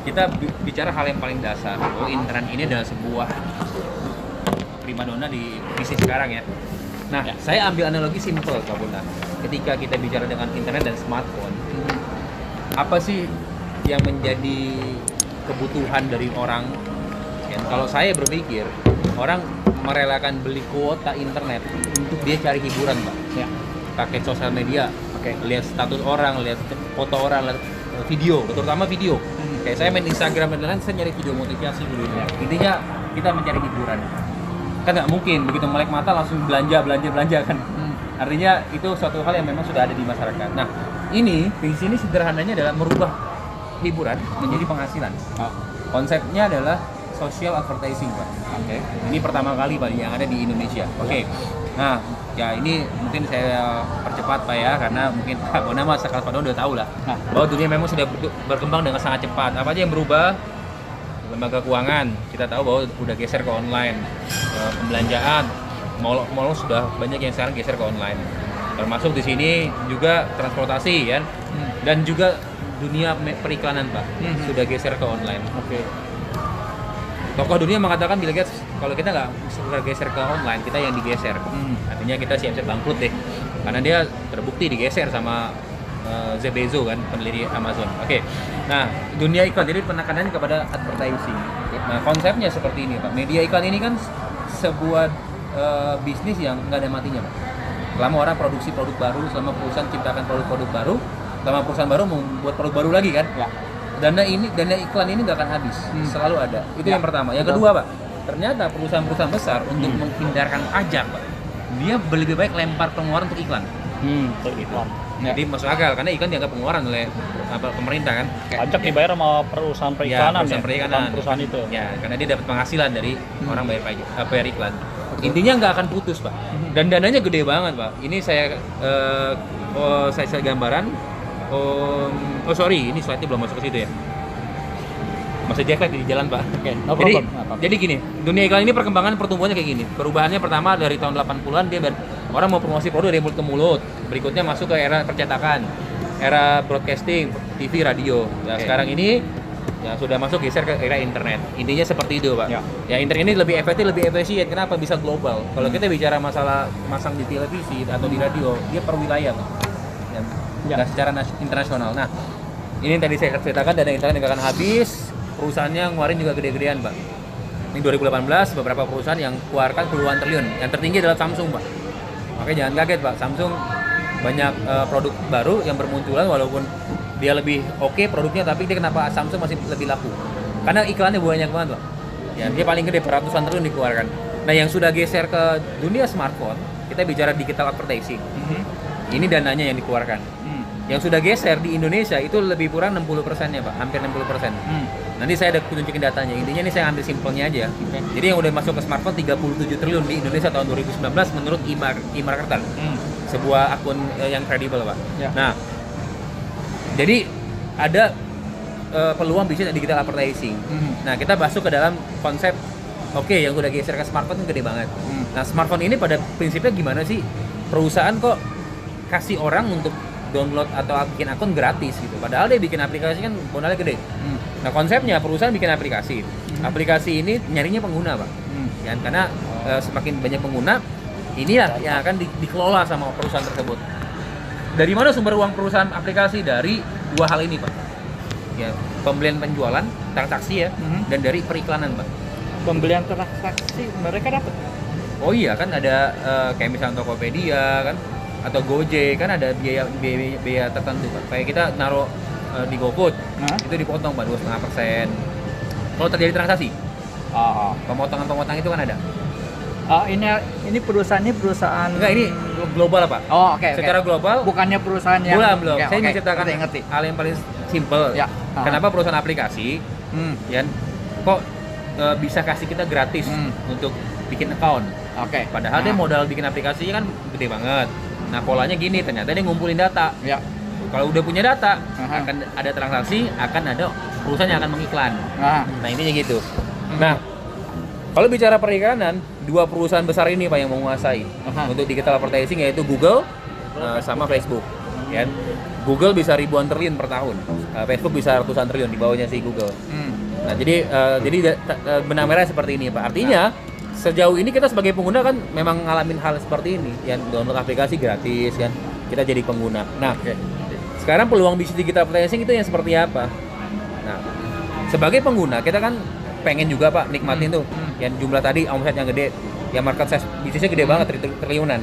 kita bicara hal yang paling dasar. Oh, internet ini adalah sebuah primadona di bisnis sekarang ya. Nah, saya ambil analogi simple Pak Bunda. Ketika kita bicara dengan internet dan smartphone, apa sih yang menjadi kebutuhan dari orang? Dan kalau saya berpikir, orang merelakan beli kuota internet untuk dia cari hiburan, Pak. Ya. Pakai sosial media, lihat status orang, lihat foto orang, lihat video, terutama video. Kayak saya main Instagram dan lain-lain, saya nyari video motivasi dulu. Ya. Intinya kita mencari hiburan. Kan nggak mungkin begitu melek mata langsung belanja kan. Artinya itu suatu hal yang memang sudah ada di masyarakat. Nah, ini di sini sederhananya adalah merubah hiburan menjadi penghasilan. Konsepnya adalah social advertising, Pak. Ini pertama kali Pak yang ada di Indonesia. Nah, ya ini mungkin saya percepat Pak ya, karena mungkin Pak Bona Mas Pak Bona udah tahu lah bahwa dunia memang sudah berkembang dengan sangat cepat. Apa aja yang berubah? Lembaga keuangan, kita tahu bahwa udah geser ke online. Pembelanjaan, mall sudah banyak yang sekarang geser ke online. Termasuk di sini juga transportasi kan, dan juga dunia periklanan Pak sudah geser ke online. Tokoh dunia mengatakan Bill Gates, kalau kita nggak segera geser ke online, kita yang digeser. Artinya kita siap-siap bangkrut deh, karena dia terbukti digeser sama Jeff Bezos kan, pendiri Amazon. Nah dunia iklan, jadi penekanannya kepada advertising. Nah konsepnya seperti ini Pak. Media iklan ini kan sebuah bisnis yang nggak ada matinya Pak. Selama orang produksi produk baru, selama perusahaan ciptakan produk-produk baru, selama perusahaan baru membuat produk baru lagi kan. Dana iklan ini nggak akan habis, selalu ada. Itu yang pertama. Yang kedua Pak, ternyata perusahaan-perusahaan besar untuk menghindarkan pajak Pak, dia lebih baik lempar pengeluaran untuk iklan. Untuk iklan. Jadi masuk akal karena iklan dianggap pengeluaran oleh pemerintah kan. Pajak dibayar sama perusahaan periklanan, perusahaan itu. Ya, karena dia dapat penghasilan dari orang bayar pajak, bayar iklan. Intinya nggak akan putus Pak. Dan dananya gede banget Pak. Ini saya gambaran. Sorry, ini slide-nya belum masuk ke situ ya. Masih jaket di jalan Pak. Jadi gini, dunia iklan ini perkembangan pertumbuhannya kayak gini. Perubahannya pertama dari tahun 80-an dia orang mau promosi produk dari mulut ke mulut. Berikutnya masuk ke era percetakan, era broadcasting, TV, radio. Nah, sekarang ini ya sudah masuk geser ke era internet. Intinya seperti itu Pak. Ya internet ini lebih efektif, lebih efisien. Kenapa? Bisa global. Kalau kita bicara masalah masang di televisi atau di radio, dia per wilayah Pak. Nggak secara internasional. Nah, ini yang tadi saya ceritakan, dana internet nggak akan habis. Perusahaannya ngeluarin juga gede-gedean Pak. Ini 2018 beberapa perusahaan yang keluarkan puluhan triliun. Yang tertinggi adalah Samsung Pak. Makanya jangan kaget Pak, Samsung banyak produk baru yang bermunculan walaupun dia lebih oke produknya, tapi dia kenapa Samsung masih lebih laku? Karena iklannya banyak banget Pak. Ya, dia paling gede ratusan triliun dikeluarkan. Nah, yang sudah geser ke dunia smartphone, kita bicara digital advertising. Ini dananya yang dikeluarkan. Yang sudah geser di Indonesia itu lebih kurang 60%-nya Pak, hampir 60%. Nanti saya ada tunjukin datanya. Intinya ini saya ambil simpelnya aja. Jadi yang udah masuk ke smartphone 37 triliun di Indonesia tahun 2019 menurut e-marketer. Sebuah akun yang kredibel Pak. Nah, jadi ada peluang bisnis digital advertising. Nah, kita masuk ke dalam konsep yang udah geser ke smartphone itu gede banget. Nah, smartphone ini pada prinsipnya gimana sih? Perusahaan kok kasih orang untuk download atau bikin akun gratis gitu. Padahal dia bikin aplikasi kan modalnya gede. Nah, konsepnya perusahaan bikin aplikasi. Aplikasi ini nyarinya pengguna, Pak. Ya, karena semakin banyak pengguna, inilah yang akan dikelola sama perusahaan tersebut. Dari mana sumber uang perusahaan aplikasi? Dari dua hal ini, Pak. Ya, pembelian penjualan, transaksi ya, dan dari periklanan, Pak. Pembelian transaksi mereka dapat. Oh iya, kan ada kayak misalnya Tokopedia kan, atau Gojek kan ada biaya tertentu Pak. Kayak kita naruh di GoFood, itu dipotong Pak 2,5%. Kalau terjadi transaksi, pemotongan itu kan ada. Ini perusahaan Enggak, ini global Pak. Secara global. Bukannya perusahaan yang belum. Saya menceritakan hal yang paling simple. Kenapa perusahaan aplikasi kok bisa kasih kita gratis untuk bikin account. Padahal dia modal bikin aplikasi kan gede banget. Nah, polanya gini, ternyata dia ngumpulin data. Kalau udah punya data, akan ada transaksi, akan ada perusahaan yang akan mengiklan. Nah, intinya gitu. Nah, kalau bicara periklanan, dua perusahaan besar ini Pak yang menguasai untuk digital advertising, yaitu Google sama Facebook. Ya. Google bisa ribuan triliun per tahun, Facebook bisa ratusan triliun di bawahnya si Google. Nah, jadi benang merah seperti ini, Pak. Artinya sejauh ini kita sebagai pengguna kan memang ngalamin hal seperti ini, yang download aplikasi gratis kan, kita jadi pengguna. Nah, sekarang peluang bisnis digital advertising itu yang seperti apa? Nah, sebagai pengguna kita kan pengen juga, Pak, nikmatin tuh yang jumlah tadi omset yang gede, yang market size bisnisnya gede banget, triliunan.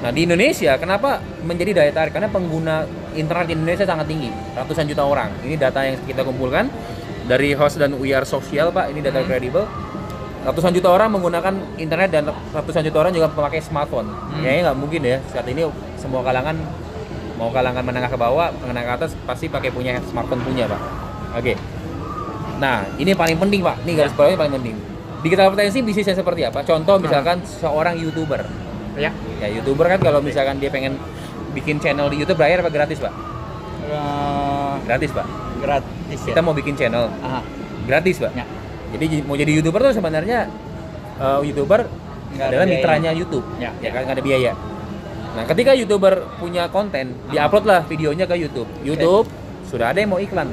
Nah, di Indonesia kenapa menjadi daya tarik? Karena pengguna internet di Indonesia sangat tinggi, ratusan juta orang. Ini data yang kita kumpulkan dari Host dan We Are Social, Pak. Ini data kredibel. Ratusan juta orang menggunakan internet dan ratusan juta orang juga memakai smartphone. Kayaknya nggak mungkin ya saat ini semua kalangan, mau kalangan menengah ke bawah, menengah ke atas pasti pakai punya smartphone punya, Pak. Oke. Nah, ini paling penting, Pak. Ini garis bawahnya paling penting. Digital advertising bisnisnya seperti apa? Contoh misalkan seorang YouTuber. Ya, YouTuber kan kalau misalkan dia pengen bikin channel di YouTube bayar apa gratis, Pak? Gratis, Pak. Gratis. Kita mau bikin channel. Gratis, Pak. Ya. Jadi mau jadi YouTuber tuh sebenarnya YouTuber adalah mitranya YouTube. Ya kan nggak ada biaya. Nah, ketika YouTuber punya konten, diupload lah videonya ke YouTube. YouTube sudah ada yang mau iklan.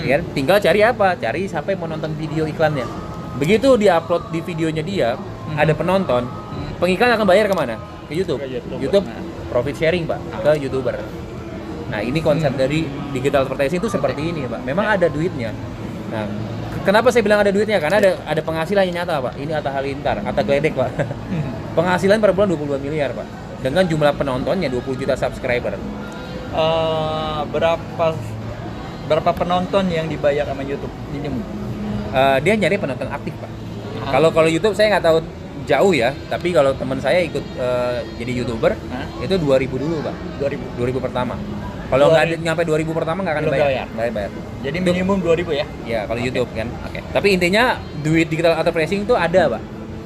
Ya, tinggal cari apa? Cari siapa yang mau nonton video iklannya. Begitu diupload di videonya dia, ada penonton. Pengiklan akan bayar kemana? Ke YouTube. YouTube profit sharing, Pak, ke YouTuber. Nah, ini konsep dari digital advertising itu seperti ini, Pak. Memang ada duitnya. Nah, kenapa saya bilang ada duitnya? Karena ada penghasilan yang nyata, Pak. Ini Atta Halilintar, Atta Gledek, Pak. Penghasilan per bulan 22 miliar, Pak. Dengan jumlah penontonnya 20 juta subscriber. Berapa penonton yang dibayar sama YouTube? Dia nyari penonton aktif, Pak. Kalau YouTube saya nggak tahu jauh ya, tapi kalau teman saya ikut jadi YouTuber itu 2000 dulu, Pak. 2000 pertama. Kalau nggak nyampe 2000 pertama nggak akan dibayar. Bayar. Jadi minimum 2000 ya? Ya, kalau YouTube kan. Tapi intinya duit digital advertising itu ada, Pak.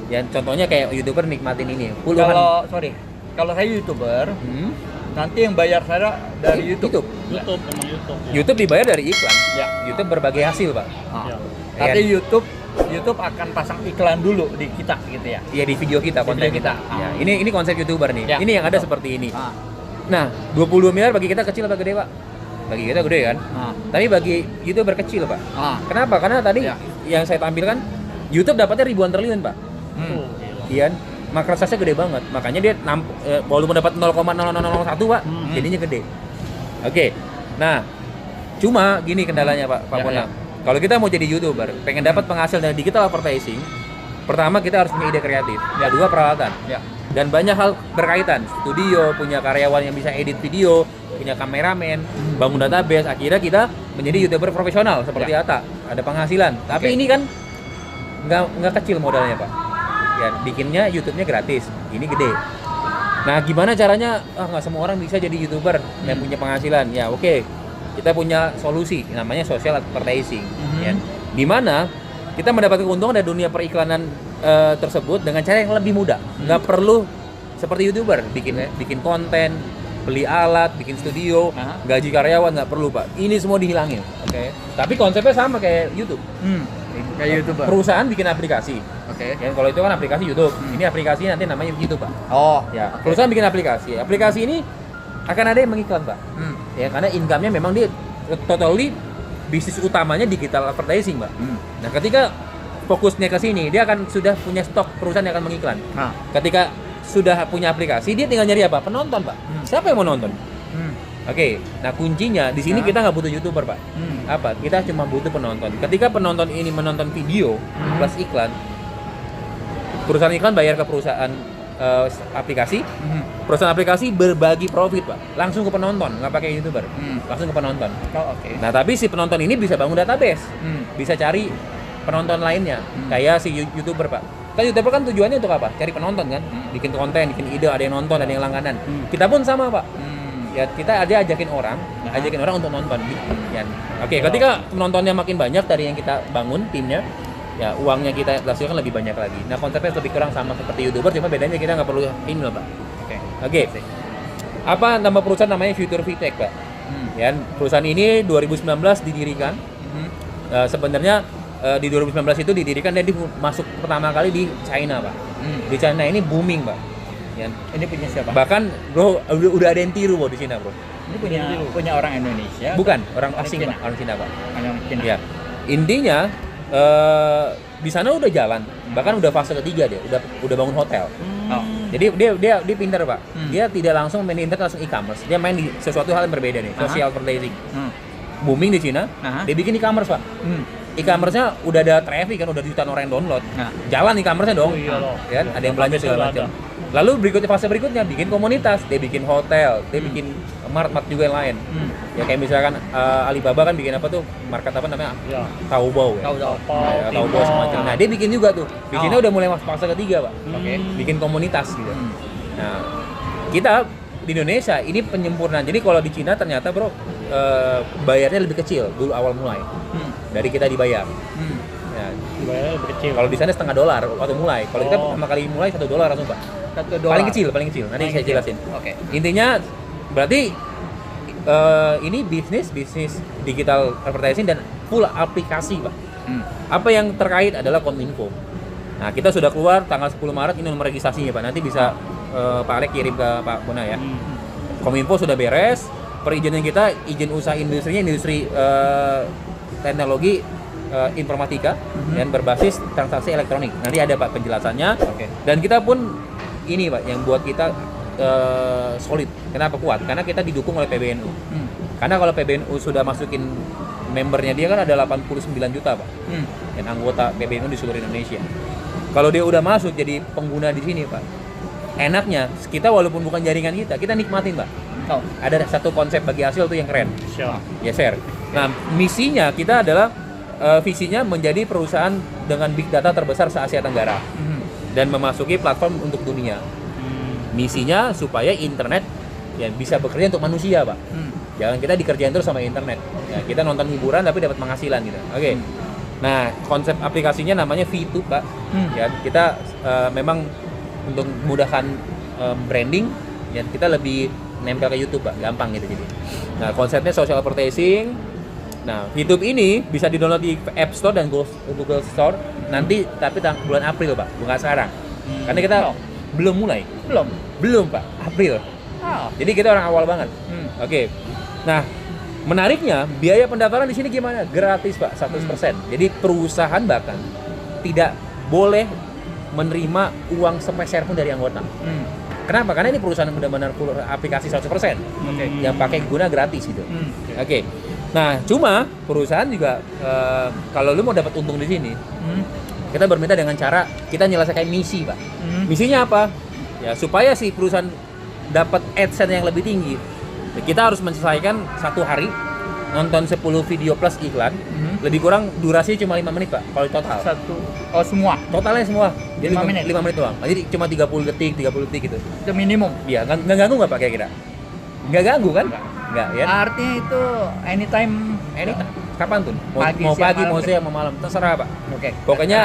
Ya, contohnya kayak YouTuber nikmatin ini. Kalau saya YouTuber, nanti yang bayar saya dari YouTube. YouTube dibayar dari iklan. Ya. YouTube berbagi hasil, Pak. Tapi YouTube akan pasang iklan dulu di kita gitu ya. Iya, di video kita, konten kita. Ya, ini konsep YouTuber nih. Ya. Ini yang ada seperti ini. Nah, 22 miliar bagi kita kecil apa gede, Pak? Bagi kita gede kan? Tapi bagi YouTuber kecil, Pak. Kenapa? Karena tadi yang saya tampilkan YouTube dapatnya ribuan triliun, Pak. Iya. Market size-nya gede banget. Makanya dia walaupun dapat 0,0001, Pak, jadinya gede. Oke. Nah, cuma gini kendalanya, Pak Ponang. Kalau kita mau jadi YouTuber, pengen dapat penghasilan dari digital advertising, pertama kita harus punya ide kreatif, kedua peralatan, dan banyak hal berkaitan. Studio, punya karyawan yang bisa edit video, punya kameramen, bangun database. Akhirnya kita menjadi YouTuber profesional seperti Atta, ada penghasilan. Tapi ini kan nggak kecil modalnya, Pak. Ya, bikinnya YouTube-nya gratis, ini gede. Nah, gimana caranya? Nggak semua orang bisa jadi YouTuber yang punya penghasilan. Ya, oke. Kita punya solusi namanya social advertising, ya. Di mana kita mendapatkan keuntungan dari dunia periklanan tersebut dengan cara yang lebih mudah. Nggak perlu seperti YouTuber bikin konten, beli alat, bikin studio, gaji karyawan, nggak perlu, Pak. Ini semua dihilangin. Tapi konsepnya sama kayak YouTube. Kayak YouTuber. Perusahaan bikin aplikasi. Ya, kalau itu kan aplikasi YouTube. Ini aplikasi nanti namanya YouTube, Pak. Ya. Perusahaan bikin aplikasi. Aplikasi ini akan ada yang mengiklan, Pak. Ya, karena income-nya memang dia totally bisnis utamanya digital advertising, Pak. Nah, ketika fokusnya ke sini, dia akan sudah punya stok perusahaan yang akan mengiklan. Ketika sudah punya aplikasi, dia tinggal nyari apa? Penonton, Pak. Siapa yang mau nonton? Nah kuncinya di sini kita nggak butuh YouTuber, Pak. Apa? Kita cuma butuh penonton. Ketika penonton ini menonton video plus iklan, perusahaan iklan bayar ke perusahaan aplikasi. Perusahaan aplikasi berbagi profit, Pak. Langsung ke penonton, nggak pakai YouTuber. Langsung ke penonton. Nah, tapi si penonton ini bisa bangun database. Bisa cari penonton lainnya. Kayak si YouTuber, Pak. Kan YouTuber kan tujuannya untuk apa? Cari penonton kan? Bikin konten, bikin ide, ada yang nonton, ada yang langganan. Kita pun sama, Pak. Ya, kita ada ajakin orang untuk nonton. Ya. Ketika penontonnya makin banyak dari yang kita bangun timnya, ya uangnya kita hasilkan lebih banyak lagi. Nah, konsepnya lebih kurang sama seperti YouTuber, cuma bedanya kita nggak perlu ini loh, Pak. Apa nama perusahaan? Namanya Future VTech, Pak. Ya, perusahaan ini 2019 didirikan. Sebenarnya di 2019 itu didirikan dan masuk pertama kali di China, Pak. Di China ini booming, Pak. Ya. Ini punya siapa? Bahkan bro, udah ada yang tiru, bro, di China, bro. Ini punya orang Indonesia. Bukan, orang asing Cina. Pak, orang Cina Pak. Orang Cina. Ya. Intinya di sana udah jalan, bahkan udah fase ketiga dia, udah bangun hotel. Oh. Jadi dia pintar Pak. Dia tidak langsung main di internet, langsung e-commerce. Dia main di sesuatu hal yang berbeda nih, social advertising. Booming di Cina, dia bikin e-commerce Pak. E-commerce-nya udah ada traffic kan, udah jutaan orang yang download. Jalan e-commerce-nya dong. Ya, ada yang belanja segala macam. Lalu fase berikutnya bikin komunitas, dia bikin hotel, dia bikin mart juga yang lain. Ya kayak misalkan Alibaba kan bikin apa tuh? Market apa namanya? Ya. Taobao ya. Taobao semacam. Nah, dia bikin juga tuh. Bikinnya udah mulai masuk fase ketiga, Pak. Oke. Bikin komunitas gitu. Nah, kita di Indonesia ini penyempurnaan. Jadi kalau di Cina ternyata, Bro, bayarnya lebih kecil dulu awal mulai. Dari kita dibayar. Ya, Dibayarnya lebih kecil. kalau di sana $0,5 waktu mulai. Kalau kita pertama kali mulai $1 langsung, Pak. $1. Paling kecil. Nanti saya jelasin. Oke. Intinya berarti ini bisnis digital advertising dan full aplikasi, Pak. Apa yang terkait adalah Kominfo. Nah, kita sudah keluar tanggal 10 Maret ini nomor registrasinya, Pak. Nanti bisa Pak Alek kirim ke Pak Bona ya. Kominfo sudah beres. Perizinan kita izin usaha industrinya industri teknologi informatika dan berbasis transaksi elektronik. Nanti ada Pak penjelasannya. Dan kita pun ini Pak yang buat kita solid. Kenapa kuat? Karena kita didukung oleh PBNU. Karena kalau PBNU sudah masukin membernya dia kan ada 89 juta Pak. Dan anggota PBNU di seluruh Indonesia. Kalau dia udah masuk jadi pengguna di sini Pak. Enaknya kita walaupun bukan jaringan kita nikmatin Pak. Ada satu konsep bagi hasil tuh yang keren. Ya share. Nah, misinya kita adalah visinya menjadi perusahaan dengan big data terbesar se-Asia Tenggara dan memasuki platform untuk dunia. Misinya supaya internet ya bisa bekerja untuk manusia, Pak. Jangan kita dikerjain terus sama internet. Ya, kita nonton hiburan tapi dapat penghasilan gitu. Oke. Nah, konsep aplikasinya namanya V2, Pak. Ya, kita memang untuk memudahkan branding ya kita lebih nempel ke YouTube, Pak. Gampang gitu jadi. Nah, konsepnya social advertising. Nah, YouTube ini bisa di-download di App Store dan Google Store nanti, tapi bulan April, Pak, bukan sekarang. Karena kita belum mulai. Belum, Pak. April. Jadi kita orang awal banget. Oke. Nah, menariknya biaya pendaftaran di sini gimana? Gratis, Pak, 100%. Jadi perusahaan bahkan tidak boleh menerima uang sepeser pun dari anggota. Kenapa? Karena ini perusahaan benar-benar aplikasi 100%. Yang pakai guna gratis gitu. Oke. Nah, cuma perusahaan juga kalau lu mau dapat untung di sini, kita bermitra dengan cara kita nyelesaikan misi, Pak. Misinya apa? Ya, supaya si perusahaan dapat AdSense yang lebih tinggi. Kita harus menyelesaikan satu hari nonton 10 video plus iklan. Lebih kurang durasinya cuma 5 menit, Pak. Kalau total. Semua. Totalnya semua. Jadi 5 menit. 5 menit doang. Jadi cuma 30 detik gitu. Itu minimum. Iya, nggak ganggu nggak Pak kira-kira? Nggak ganggu kan? Nggak ya? Artinya itu anytime. Kapan tuh? Mau Pagi, pagi, siang, mau malam. siang, mau malam, terserah Pak. Oke. Pokoknya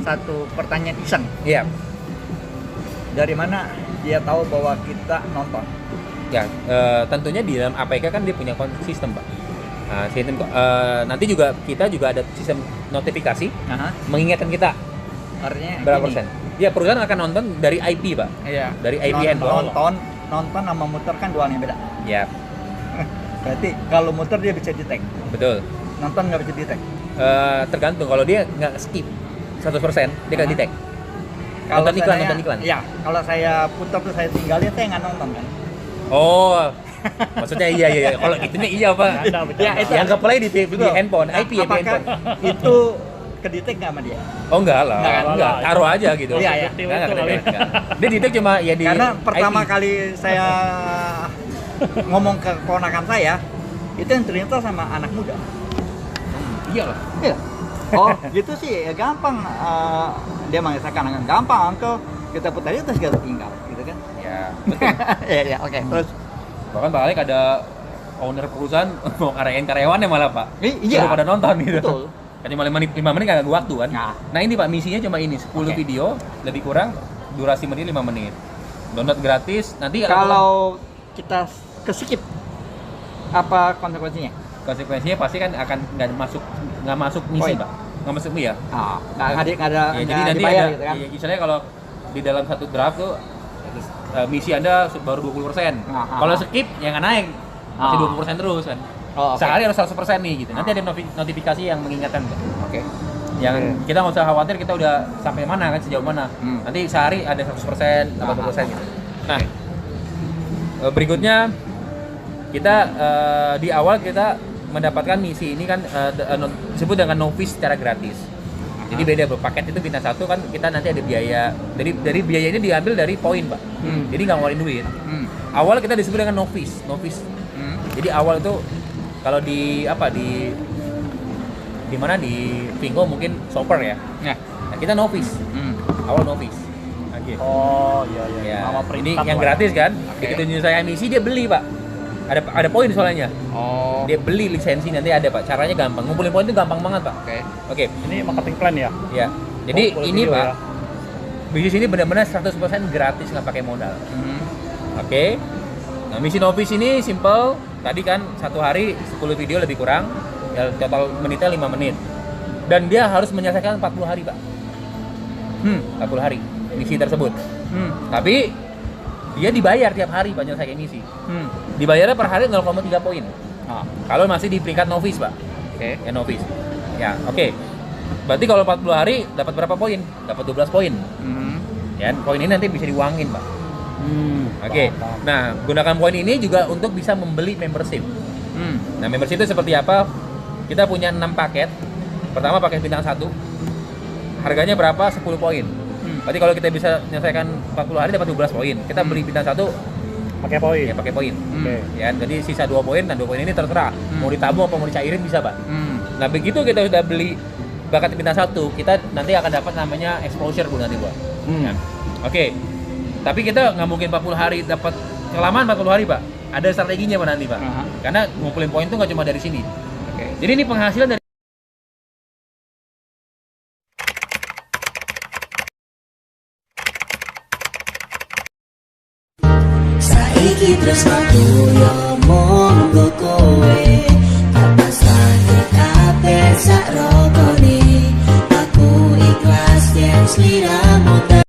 satu pertanyaan iseng. iya. Dari mana dia tahu bahwa kita nonton? Ya, tentunya di dalam APK kan dia punya sistem, Pak. Nah, sistem nanti juga kita juga ada sistem notifikasi mengingatkan kita Artinya berapa gini. persen. Ya, perusahaan akan nonton dari IP, Pak. Iya. Dari IP handphone. Nonton sama muter kan dua hal yang beda. Ya, Berarti kalau muter dia bisa detect. betul. Nonton nggak bisa detect. Tergantung kalau dia nggak skip 100% dia nggak detect. Kalau Nonton iklan, saya- nonton iklan. Iya. Kalau saya putar tuh saya tinggalin, saya nggak nonton kan. Oh, maksudnya iya. Kalau itunya iya Pak. Ya, itu Yang ke-play di handphone, Nah, IP apakah handphone. itu kedetek nggak sama dia? Oh enggak lah, Enggak kan? enggak. Taruh aja gitu. Iya, iya. Enggak enggak. Dia detect cuma ya di Karena pertama IP. kali saya ngomong ke ponakan saya, itu yang ternyata sama anak muda. Iya lah. Iya. Oh, gitu sih, ya gampang. Dia mengisahkan gampang, uncle. Kita putar itu segala tinggal, gitu kan? Ya. Iya, oke. Terus, Bahkan Pak Alek ada owner perusahaan mau ngarahin karyawannya malah Pak. iya. Suruh pada nonton gitu. Betul. Kan cuma 5 menit nggak ganggu waktu kan. Nah. Ini Pak misinya cuma ini 10 Oke. video lebih kurang durasi menit 5 menit. Download gratis. Nanti Kalau kita skip, apa konsekuensinya? konsekuensinya pasti kan akan nggak masuk misi Poin. Pak. Nggak masuk ya. Nggak ada Ya, jadi nanti dibayar ada, gitu kan? ya, misalnya kalau di dalam satu draft tuh misi Anda baru 20%. Kalau skip ya nggak naik, masih 20% terus kan. Sehari harus 100% nih gitu. Nanti ada notifikasi yang mengingatkan. Oke. Yang kita nggak usah khawatir kita udah sampai mana kan, sejauh mana. Nanti sehari ada 100%, 80% gitu. Nah, berikutnya kita di awal kita mendapatkan misi ini kan disebut dengan novice secara gratis. Jadi beda bro, paket itu bintang 1 kan kita nanti ada biaya, dari biaya ini diambil dari poin Pak. Jadi nggak ngeluarin duit. Awal kita disebut dengan novice. Jadi awal itu kalau di mana di Vingo mungkin shopper ya. Nah kita novice. Awal novice. Oh iya. Ya. Ini yang gratis kan. Begitu nyelesaikan misi dia beli Pak. Ada poin soalnya. Dia beli lisensi nanti ada Pak. Caranya gampang. Ngumpulin poin itu gampang banget Pak. Oke. Ini marketing plan ya? Ya. Jadi ini Pak. Ya? Bisnis ini benar-benar 100% gratis nggak pakai modal. Oke. Nah misi novice ini simple. Tadi kan satu hari 10 video lebih kurang. Ya, total menitnya 5 menit. Dan dia harus menyelesaikan 40 hari Pak. 40 hari misi tersebut. Tapi dia dibayar tiap hari Pak nyelesaikan misi. Dibayarnya per hari 0,3 poin. Kalau masih di peringkat novice Pak. Ya novice. Ya, oke. Berarti kalau 40 hari dapat berapa poin? Dapat 12 poin. Ya, poin ini nanti bisa diuangin Pak. Oke. Nah, gunakan poin ini juga untuk bisa membeli membership. Nah, membership itu seperti apa? Kita punya 6 paket. Pertama paket bintang 1. Harganya berapa? 10 poin. Berarti kalau kita bisa menyelesaikan 40 hari dapat 12 poin. Kita beli bintang 1 pakai poin. Ya, pakai poin. Ya, jadi sisa 2 poin dan 2 poin ini terserah. Mau ditabung apa mau dicairin bisa, Pak. Nah, begitu kita sudah beli bakat bintang 1, kita nanti akan dapat namanya exposure Bu nanti, Bu. Ya. Oke. Tapi kita nggak mungkin 40 hari dapat kelamaan 40 hari, Pak. Ada strateginya Pak nanti, Pak. Karena ngumpulin poin itu nggak cuma dari sini. Jadi ini penghasilan dari Saiki tresnaku yo monggo